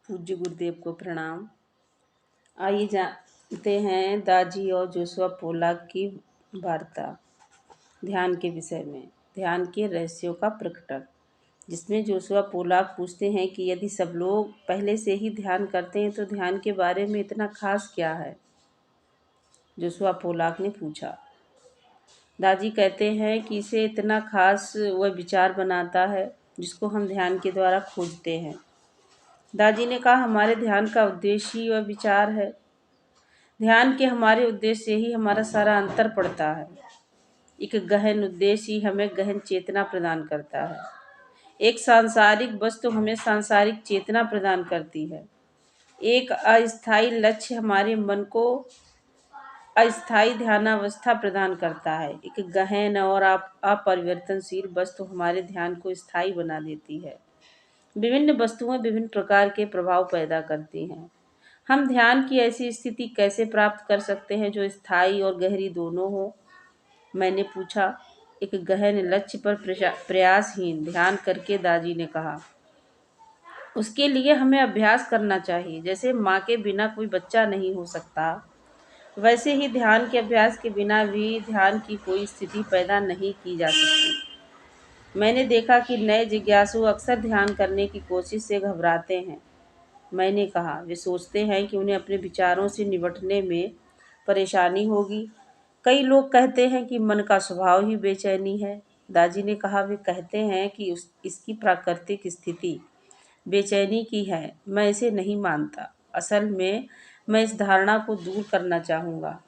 पूज्य गुरुदेव को प्रणाम। आइए जानते हैं दाजी और जोशुआ पोलाक की वार्ता। ध्यान के विषय में ध्यान के रहस्यों का प्रकटन, जिसमें जोशुआ पोलाक पूछते हैं कि यदि सब लोग पहले से ही ध्यान करते हैं तो ध्यान के बारे में इतना खास क्या है। जोशुआ पोलाक ने पूछा। दाजी कहते हैं कि इसे इतना खास वह विचार बनाता है जिसको हम ध्यान के द्वारा खोजते हैं। दाजी ने कहा, हमारे ध्यान का उद्देश्य ही वह विचार है। ध्यान के हमारे उद्देश्य से ही हमारा सारा अंतर पड़ता है। एक गहन उद्देश्य ही हमें गहन चेतना प्रदान करता है। एक सांसारिक वस्तु हमें सांसारिक चेतना प्रदान करती है। एक अस्थायी लक्ष्य हमारे मन को अस्थायी ध्यानावस्था प्रदान करता है। एक गहन और अपरिवर्तनशील वस्तु हमारे ध्यान को स्थायी बना देती है। विभिन्न वस्तुएं विभिन्न प्रकार के प्रभाव पैदा करती हैं। हम ध्यान की ऐसी स्थिति कैसे प्राप्त कर सकते हैं जो स्थायी और गहरी दोनों हो? मैंने पूछा। एक गहन लक्ष्य पर प्रयासहीन ध्यान करके, दाजी ने कहा। उसके लिए हमें अभ्यास करना चाहिए। जैसे माँ के बिना कोई बच्चा नहीं हो सकता, वैसे ही ध्यान के अभ्यास के बिना भी ध्यान की कोई स्थिति पैदा नहीं की जा सकती। मैंने देखा कि नए जिज्ञासु अक्सर ध्यान करने की कोशिश से घबराते हैं। मैंने कहा, वे सोचते हैं कि उन्हें अपने विचारों से निपटने में परेशानी होगी। कई लोग कहते हैं कि मन का स्वभाव ही बेचैनी है। दाजी ने कहा, वे कहते हैं कि इसकी प्राकृतिक स्थिति बेचैनी की है। मैं इसे नहीं मानता। असल में मैं इस धारणा को दूर करना चाहूँगा।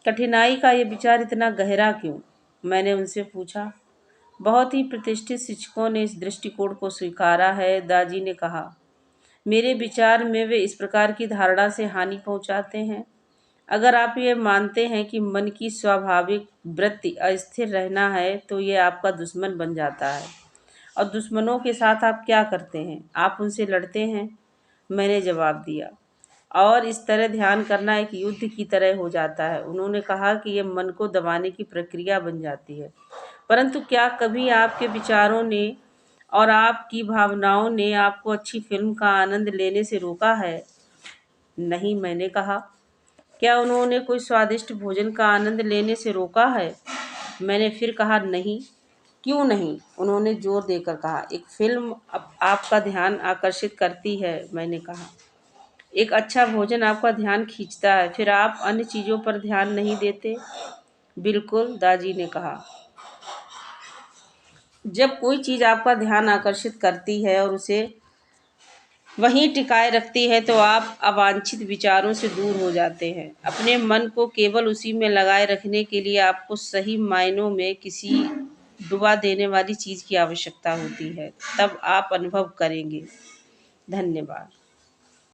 कठिनाई का ये विचार इतना गहरा क्यों? मैंने उनसे पूछा। बहुत ही प्रतिष्ठित शिक्षकों ने इस दृष्टिकोण को स्वीकारा है, दाजी ने कहा। मेरे विचार में वे इस प्रकार की धारणा से हानि पहुंचाते हैं। अगर आप ये मानते हैं कि मन की स्वाभाविक वृत्ति अस्थिर रहना है, तो ये आपका दुश्मन बन जाता है। और दुश्मनों के साथ आप क्या करते हैं? आप उनसे लड़ते हैं, मैंने जवाब दिया। और इस तरह ध्यान करना एक युद्ध की तरह हो जाता है। उन्होंने कहा कि यह मन को दबाने की प्रक्रिया बन जाती है। परंतु क्या कभी आपके विचारों ने और आपकी भावनाओं ने आपको अच्छी फिल्म का आनंद लेने से रोका है? नहीं, मैंने कहा। क्या उन्होंने कोई स्वादिष्ट भोजन का आनंद लेने से रोका है? मैंने फिर कहा, नहीं। क्यों नहीं? उन्होंने जोर देकर कहा। एक फिल्म आपका ध्यान आकर्षित करती है, मैंने कहा। एक अच्छा भोजन आपका ध्यान खींचता है, फिर आप अन्य चीज़ों पर ध्यान नहीं देते। बिल्कुल, दाजी ने कहा। जब कोई चीज़ आपका ध्यान आकर्षित करती है और उसे वहीं टिकाए रखती है, तो आप अवांछित विचारों से दूर हो जाते हैं। अपने मन को केवल उसी में लगाए रखने के लिए आपको सही मायनों में किसी डुबा देने वाली चीज़ की आवश्यकता होती है। तब आप अनुभव करेंगे। धन्यवाद।